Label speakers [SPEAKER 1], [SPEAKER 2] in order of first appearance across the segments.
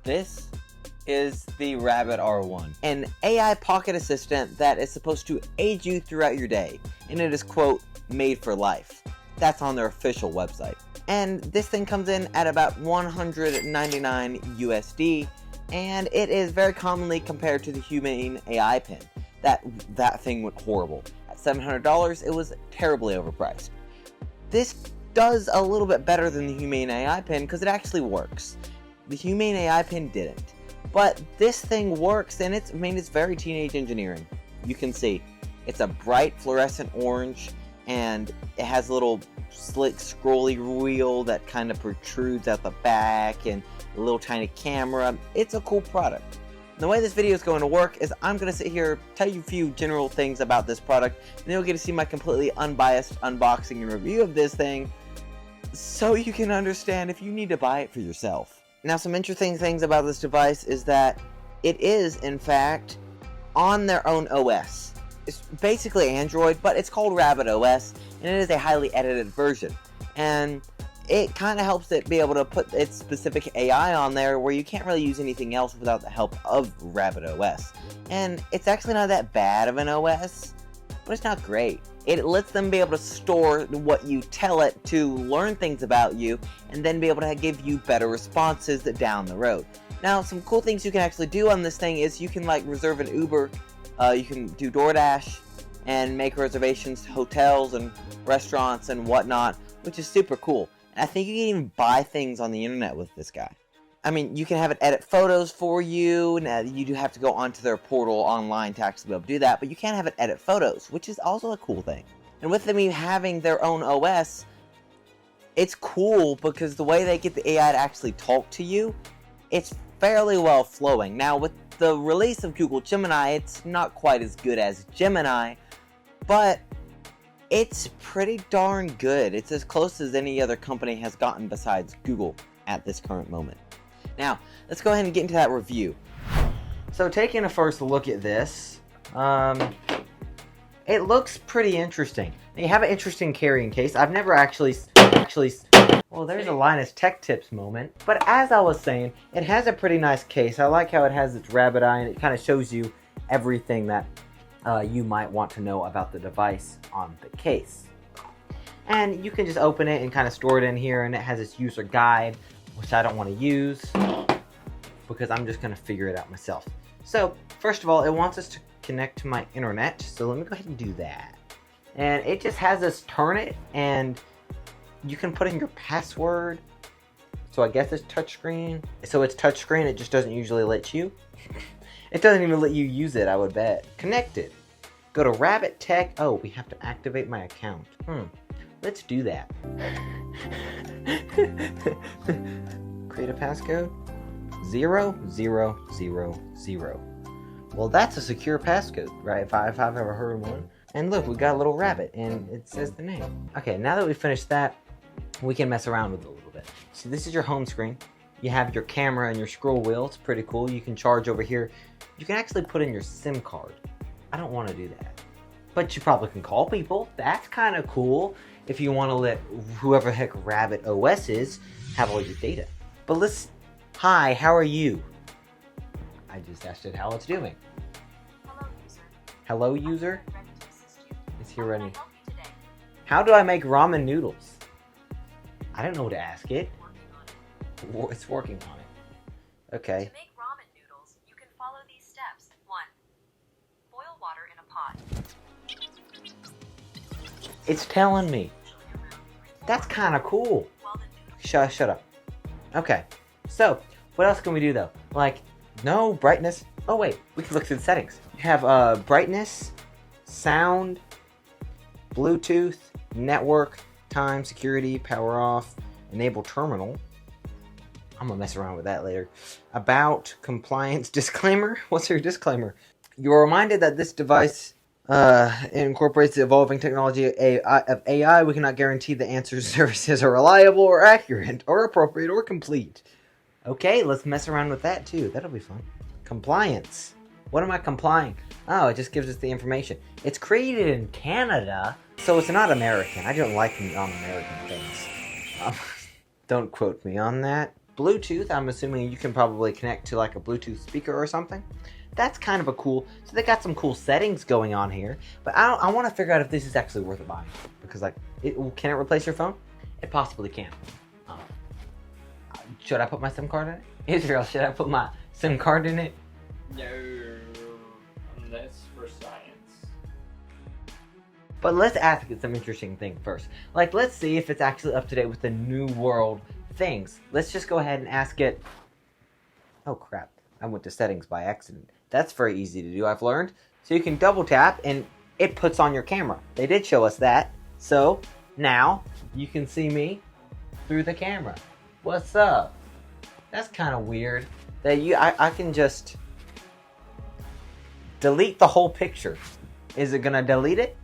[SPEAKER 1] This is the Rabbit R1, an AI pocket assistant that is supposed to aid you throughout your day, and it is, quote, made for life. That's on their official website. And this thing comes in at about $199 USD, and it is very commonly compared to the Humane AI pen. That thing went horrible. At $700, it was terribly overpriced. This does a little bit better than the Humane AI pen because it actually works. The Humane AI pen didn't. But this thing works, and it's very teenage engineering. You can see it's a bright fluorescent orange, and it has a little slick scrolly wheel that kind of protrudes out the back, and a little tiny camera. It's a cool product. The way this video is going to work is I'm going to sit here, tell you a few general things about this product, and then you'll get to see my completely unbiased unboxing and review of this thing, so you can understand if you need to buy it for yourself. Now, some interesting things about this device is that it is, in fact, on their own OS. It's basically Android, but it's called Rabbit OS, and it is a highly edited version. And it kind of helps it be able to put its specific AI on there where you can't really use anything else without the help of Rabbit OS. And it's actually not that bad of an OS, but it's not great. It lets them be able to store what you tell it to learn things about you, and then be able to give you better responses down the road. Now, some cool things you can actually do on this thing is you can reserve an Uber, you can do DoorDash, and make reservations to hotels and restaurants and whatnot, which is super cool. And I think you can even buy things on the internet with this guy. I mean, you can have it edit photos for you. Now, you do have to go onto their portal online to actually be able to do that, but you can have it edit photos, which is also a cool thing. And with them having their own OS, it's cool because the way they get the AI to actually talk to you, it's fairly well flowing. Now, with the release of Google Gemini, it's not quite as good as Gemini, but it's pretty darn good. It's as close as any other company has gotten besides Google at this current moment. Now, let's go ahead and get into that review. So, taking a first look at this, it looks pretty interesting. Now, you have an interesting carrying case. I've never actually, well, there's a Linus Tech Tips moment. But as I was saying, it has a pretty nice case. I like how it has its rabbit eye, and it kind of shows you everything that you might want to know about the device on the case. And you can just open it and kind of store it in here, and it has its user guide, which I don't want to use because I'm just going to figure it out myself. So, first of all, it wants us to connect to my internet, so let me go ahead and do that. And it just has us turn it, and you can put in your password. So I guess it's touchscreen. So it's touchscreen, it just doesn't usually let you. It doesn't even let you use it, I would bet. Connected. Go to Rabbit Tech. Oh, we have to activate my account. Let's do that. Create a passcode. 0000. Well, that's a secure passcode, right? If I've ever heard one. And look, we got a little rabbit, and it says the name. Okay, now that we've finished that, we can mess around with it a little bit. So this is your home screen. You have your camera and your scroll wheel. It's pretty cool. You can charge over here. You can actually put in your SIM card. I don't want to do that. But you probably can call people. That's kind of cool if you want to let whoever the heck Rabbit OS is have all your data. But hi, how are you? I just asked it how it's doing.
[SPEAKER 2] Hello, user.
[SPEAKER 1] Hello, user?
[SPEAKER 2] I'm ready to assist you.
[SPEAKER 1] Is he ready?
[SPEAKER 2] How can I help you today?
[SPEAKER 1] How do I make ramen noodles? I don't know what to ask it.
[SPEAKER 2] Working on it.
[SPEAKER 1] It's working on it. Okay.
[SPEAKER 2] To make ramen noodles, you can follow these steps. 1. Boil water in a pot.
[SPEAKER 1] It's telling me. That's kind of cool.
[SPEAKER 2] While the noodles
[SPEAKER 1] Shut up. Okay. So, what else can we do though? No brightness. Oh wait, we can look through the settings. You have brightness, sound, Bluetooth, network, time, security, power off, enable terminal. I'm gonna mess around with that later. About, compliance, disclaimer. What's your disclaimer? You are reminded that this device incorporates the evolving technology of AI. We cannot guarantee the answers services are reliable or accurate or appropriate or complete. Okay, let's mess around with that too. That'll be fun. Compliance. What am I complying? Oh, it just gives us the information. It's created in Canada, so it's not American. I don't like non-American things. Don't quote me on that. Bluetooth. I'm assuming you can probably connect to like a Bluetooth speaker or something. That's kind of a cool. So they got some cool settings going on here. But I want to figure out if this is actually worth buying, because like, can it replace your phone? It possibly can. Should I put my SIM card in it? Israel, should I put my SIM card in it?
[SPEAKER 3] No, that's for science.
[SPEAKER 1] But let's ask it some interesting thing first. Like, let's see if it's actually up to date with the new world things. Let's just go ahead and ask it. Oh crap, I went to settings by accident. That's very easy to do, I've learned. So you can double tap and it puts on your camera. They did show us that. So now you can see me through the camera. What's up? That's kind of weird that I can just delete the whole picture. Is it gonna delete it?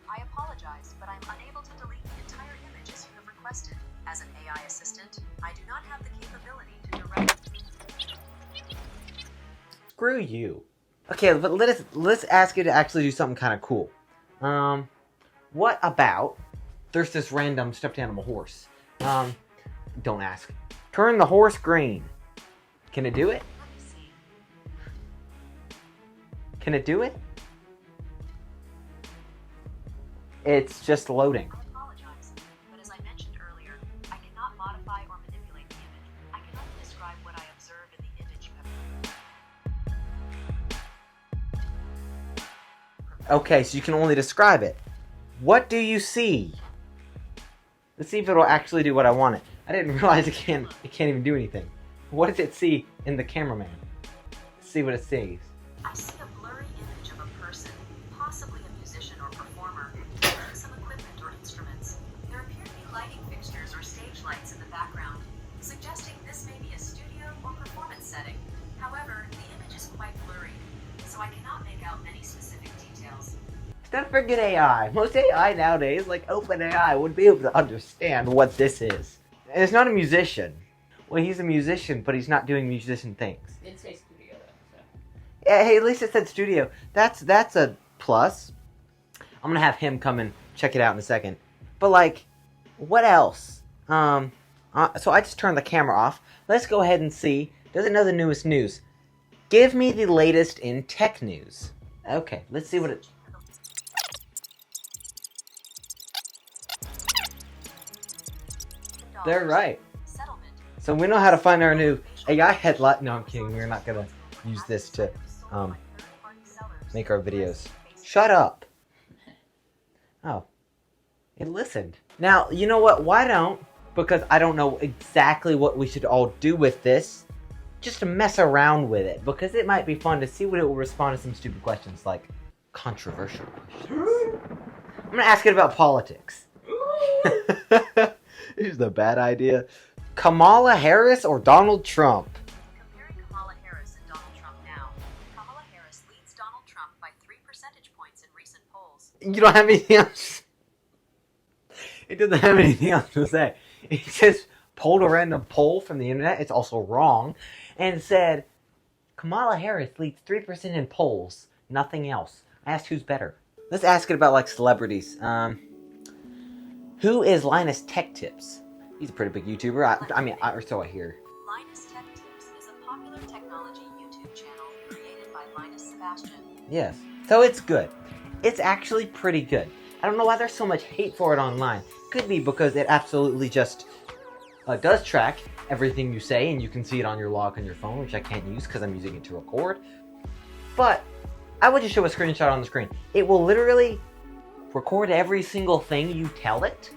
[SPEAKER 2] I apologize, but I'm unable to delete the entire image as you have requested. As an AI assistant, I do not have the capability to direct.
[SPEAKER 1] Screw you. Okay, but let's ask it to actually do something kind of cool. What about there's this random stuffed animal horse. Don't ask. Turn the horse green. Can it do it?
[SPEAKER 2] Let me see.
[SPEAKER 1] Can it do it? It's just loading.
[SPEAKER 2] I apologize, but as I mentioned earlier, I cannot modify or manipulate the image. I can only describe what I observe in the image you have.
[SPEAKER 1] Okay, so you can only describe it. What do you see? Let's see if it'll actually do what I want it. I didn't realize it can't even do anything. What does it see in the cameraman? Let's see what it sees.
[SPEAKER 2] I see a blurry image of a person, possibly a musician or performer, using some equipment or instruments. There appear to be lighting fixtures or stage lights in the background, suggesting this may be a studio or performance setting. However, the image is quite blurry, so I cannot make out many specific details.
[SPEAKER 1] Don't forget AI. Most AI nowadays, like OpenAI, would be able to understand what this is. And it's not a musician. Well, he's a musician, but he's not doing musician things.
[SPEAKER 3] It says studio though, so.
[SPEAKER 1] Yeah, hey, at least it said studio. That's a plus. I'm gonna have him come and check it out in a second. But like, what else? So I just turned the camera off. Let's go ahead and see. Does it know the newest news? Give me the latest in tech news. Okay, let's see what it. They're right.
[SPEAKER 2] Settlement.
[SPEAKER 1] So we know how to find our new AI headlight. No, I'm kidding. We're not gonna use this to make our videos. Shut up. Oh, it listened. Now, you know what? Why don't? Because I don't know exactly what we should all do with this. Just to mess around with it. Because it might be fun to see what it will respond to some stupid questions. Like, controversial questions. I'm gonna ask it about politics. Here's the bad idea. Kamala Harris or Donald Trump?
[SPEAKER 2] Comparing Kamala Harris and Donald Trump now, Kamala Harris leads Donald Trump by 3 percentage points in recent polls.
[SPEAKER 1] You don't have anything else? It doesn't have anything else to say. It just pulled a random poll from the internet. It's also wrong. And said, Kamala Harris leads 3% in polls. Nothing else. I asked who's better. Let's ask it about like celebrities. Who is Linus Tech Tips? He's a pretty big YouTuber. Or so I hear.
[SPEAKER 2] Linus Tech Tips is a popular technology YouTube channel created by Linus Sebastian.
[SPEAKER 1] Yes. So it's good. It's actually pretty good. I don't know why there's so much hate for it online. Could be because it absolutely just does track everything you say, and you can see it on your log on your phone, which I can't use because I'm using it to record. But I would just show a screenshot on the screen. It will literally record every single thing you tell it,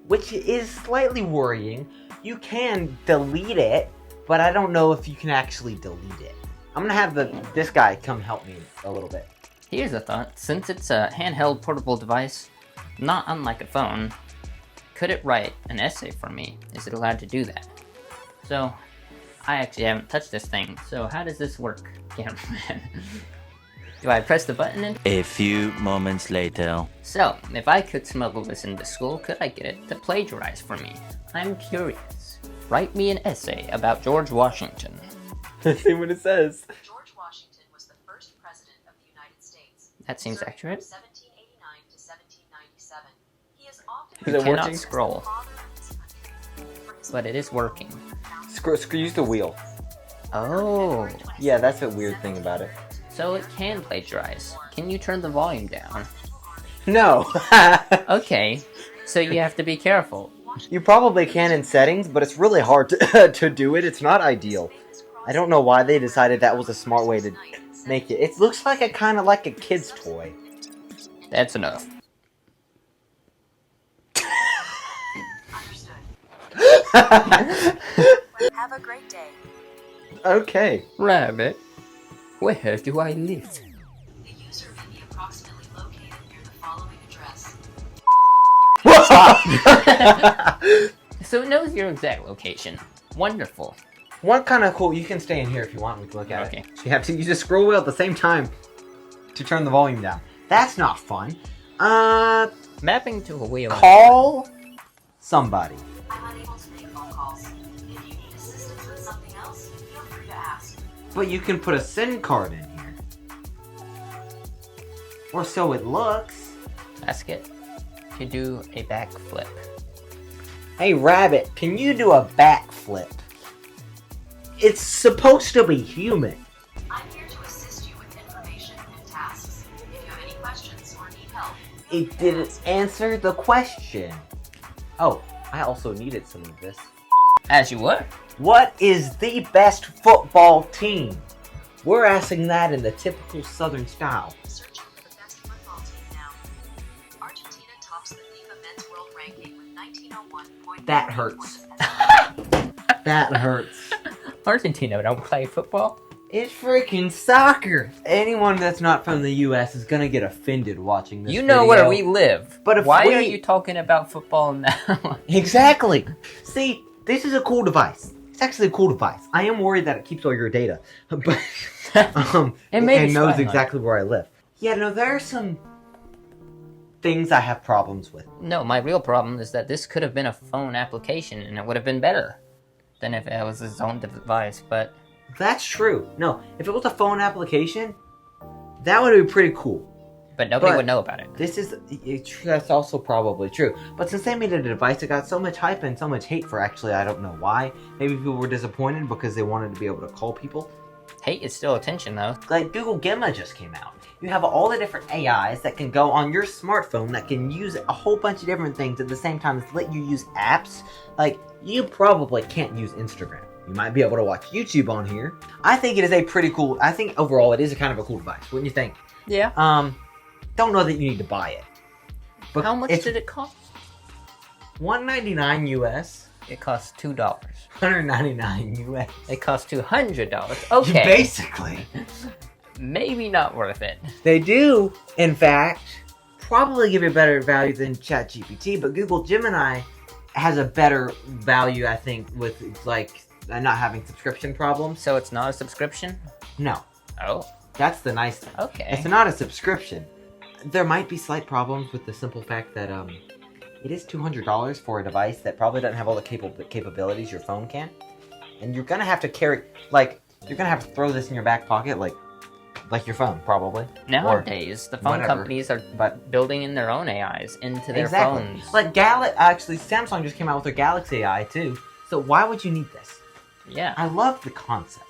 [SPEAKER 1] which is slightly worrying. You can delete it, but I don't know if you can actually delete it. I'm gonna have this guy come help me a little bit.
[SPEAKER 4] Here's a thought. Since it's a handheld portable device, not unlike a phone, could it write an essay for me? Is it allowed to do that? So, I actually haven't touched this thing, so how does this work, cameraman? Do I press the button and...
[SPEAKER 5] A few moments later.
[SPEAKER 4] So, if I could smuggle this into school, could I get it to plagiarize for me? I'm curious. Write me an essay about George Washington.
[SPEAKER 1] Let's see what it says.
[SPEAKER 2] George Washington was the first president of the United States.
[SPEAKER 4] That seems
[SPEAKER 2] Serving
[SPEAKER 4] accurate.
[SPEAKER 2] From 1789 to 1797. He is often
[SPEAKER 1] Is it
[SPEAKER 4] cannot
[SPEAKER 1] working?
[SPEAKER 4] scroll.
[SPEAKER 2] father of his country. For his
[SPEAKER 4] but it is working.
[SPEAKER 1] Use the wheel.
[SPEAKER 4] Oh,
[SPEAKER 1] Yeah, that's a weird thing about it.
[SPEAKER 4] so it can plagiarize. Can you turn the volume down?
[SPEAKER 1] No.
[SPEAKER 4] Okay, so you have to be careful.
[SPEAKER 1] You probably can in settings, but it's really hard to do it. It's not ideal. I don't know why they decided that was a smart way to make it. It looks like a kind of like a kid's toy.
[SPEAKER 4] That's enough.
[SPEAKER 2] Have a great day.
[SPEAKER 1] Okay.
[SPEAKER 4] Rabbit, where do I live?
[SPEAKER 2] The user may be approximately located near the following address.
[SPEAKER 4] So it knows your exact location. Wonderful.
[SPEAKER 1] One kind of cool. You can stay in here if you want. We can look at
[SPEAKER 4] Okay.
[SPEAKER 1] it. So you have to use the scroll wheel at the same time to turn the volume down. That's not fun.
[SPEAKER 4] Mapping to a wheel.
[SPEAKER 1] Call somebody.
[SPEAKER 2] I'm unable to make phone calls. If you need assistance with something else, feel free to ask.
[SPEAKER 1] But you can put a SIM card in here. Or so it looks.
[SPEAKER 4] Ask it to do a backflip.
[SPEAKER 1] Hey, Rabbit, can you do a backflip? It's supposed to be human.
[SPEAKER 2] I'm here to assist you with information and tasks. If you have any questions or need help,
[SPEAKER 1] It didn't answer the question. Oh, I also needed some of this.
[SPEAKER 4] As you were.
[SPEAKER 1] What is the best football team? We're asking that in the typical Southern style.
[SPEAKER 2] searching for the best football team now. Argentina tops the FIFA Men's World Ranking with 1901.
[SPEAKER 1] That hurts. That hurts.
[SPEAKER 4] Argentina don't play football.
[SPEAKER 1] It's freaking soccer. Anyone that's not from the U.S. is gonna get offended watching this
[SPEAKER 4] You know
[SPEAKER 1] video.
[SPEAKER 4] where we live.
[SPEAKER 1] But if
[SPEAKER 4] why
[SPEAKER 1] we-
[SPEAKER 4] are you talking about football now?
[SPEAKER 1] Exactly. See, this is a cool device. It's actually a cool device. I am worried that it keeps all your data, but
[SPEAKER 4] It may be
[SPEAKER 1] and knows
[SPEAKER 4] spying on
[SPEAKER 1] exactly where I live. Yeah, no, there are some things I have problems with.
[SPEAKER 4] No, my real problem is that this could have been a phone application and it would have been better than if it was its own device, but
[SPEAKER 1] That's true. No, if it was a phone application, that would be pretty cool.
[SPEAKER 4] nobody
[SPEAKER 1] But-
[SPEAKER 4] would know about it.
[SPEAKER 1] That's also probably true. But since they made it a device, it got so much hype and so much hate for actually, I don't know why. Maybe people were disappointed because they wanted to be able to call people.
[SPEAKER 4] Hate is still attention though.
[SPEAKER 1] Like Google Gemma just came out. You have all the different AIs that can go on your smartphone that can use a whole bunch of different things at the same time as let you use apps. Like, you probably can't use Instagram. You might be able to watch YouTube on here. I think it is a pretty cool, I think overall it is a kind of a cool device. Wouldn't you think?
[SPEAKER 4] Yeah.
[SPEAKER 1] Don't know that you need to buy it. But
[SPEAKER 4] How much
[SPEAKER 1] it's
[SPEAKER 4] did it cost?
[SPEAKER 1] $199 US.
[SPEAKER 4] It cost $2.
[SPEAKER 1] $199 US.
[SPEAKER 4] It cost $200. Okay.
[SPEAKER 1] Basically.
[SPEAKER 4] Maybe not worth it.
[SPEAKER 1] They do, in fact, probably give you a better value than ChatGPT, but Google Gemini has a better value, I think, with, like, not having subscription problems.
[SPEAKER 4] So it's not a subscription?
[SPEAKER 1] No.
[SPEAKER 4] Oh,
[SPEAKER 1] That's the nice thing.
[SPEAKER 4] okay.
[SPEAKER 1] It's not a subscription. There might be slight problems with the simple fact that, it is $200 for a device that probably doesn't have all the capabilities your phone can. And you're gonna have to carry, like, you're gonna have to throw this in your back pocket, like your phone, probably.
[SPEAKER 4] Nowadays, the phone
[SPEAKER 1] whatever.
[SPEAKER 4] companies are
[SPEAKER 1] But
[SPEAKER 4] building in their own AIs into their
[SPEAKER 1] exactly.
[SPEAKER 4] phones.
[SPEAKER 1] Like actually, Samsung just came out with their Galaxy AI too. So why would you need this?
[SPEAKER 4] Yeah.
[SPEAKER 1] I love the concept.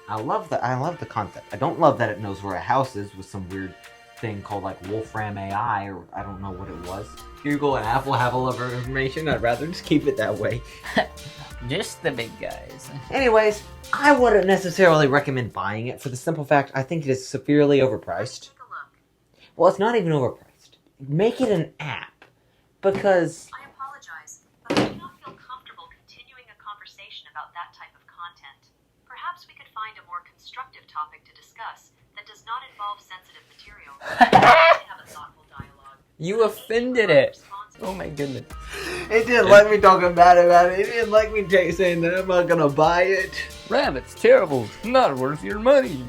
[SPEAKER 1] I love the concept. I don't love that it knows where a house is with some weird thing called like Wolfram AI, or I don't know what it was. Google and Apple have all of our information. I'd rather just keep it that way.
[SPEAKER 4] Just the big guys.
[SPEAKER 1] Anyways, I wouldn't necessarily recommend buying it for the simple fact I think it is severely overpriced.
[SPEAKER 2] take a look.
[SPEAKER 1] Well, it's not even overpriced. Make it an app. Because
[SPEAKER 2] I apologize, but I do not feel comfortable continuing a conversation about that type of content. Perhaps we could find a more constructive topic to discuss that does not involve sensitive material. Have a thoughtful dialogue.
[SPEAKER 4] You offended it. Oh my goodness.
[SPEAKER 1] it didn't like me talking bad about it. It didn't like me saying that I'm not gonna buy it.
[SPEAKER 4] Rabbit's terrible. Not worth your money.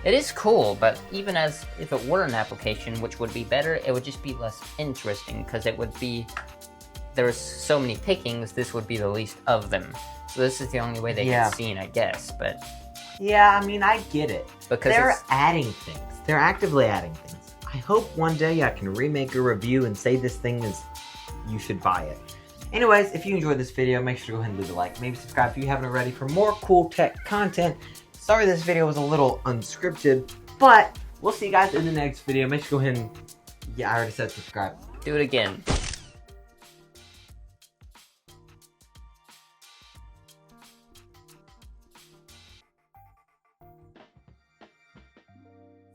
[SPEAKER 4] It is cool, but even as if it were an application, which would be better, it would just be less interesting because it would be. There's so many pickings, this would be the least of them. So this is the only way they
[SPEAKER 1] Yeah.
[SPEAKER 4] get seen, I guess. But
[SPEAKER 1] Yeah, I mean, I get it.
[SPEAKER 4] because
[SPEAKER 1] They're
[SPEAKER 4] it's,
[SPEAKER 1] adding things. They're actively adding things. I hope one day I can remake a review and say this thing is, you should buy it. Anyways, if you enjoyed this video, make sure to go ahead and leave a like. Maybe subscribe if you haven't already for more cool tech content. Sorry this video was a little unscripted, but we'll see you guys in the next video. Make sure to go ahead and... Yeah, I already said subscribe.
[SPEAKER 4] Do it again.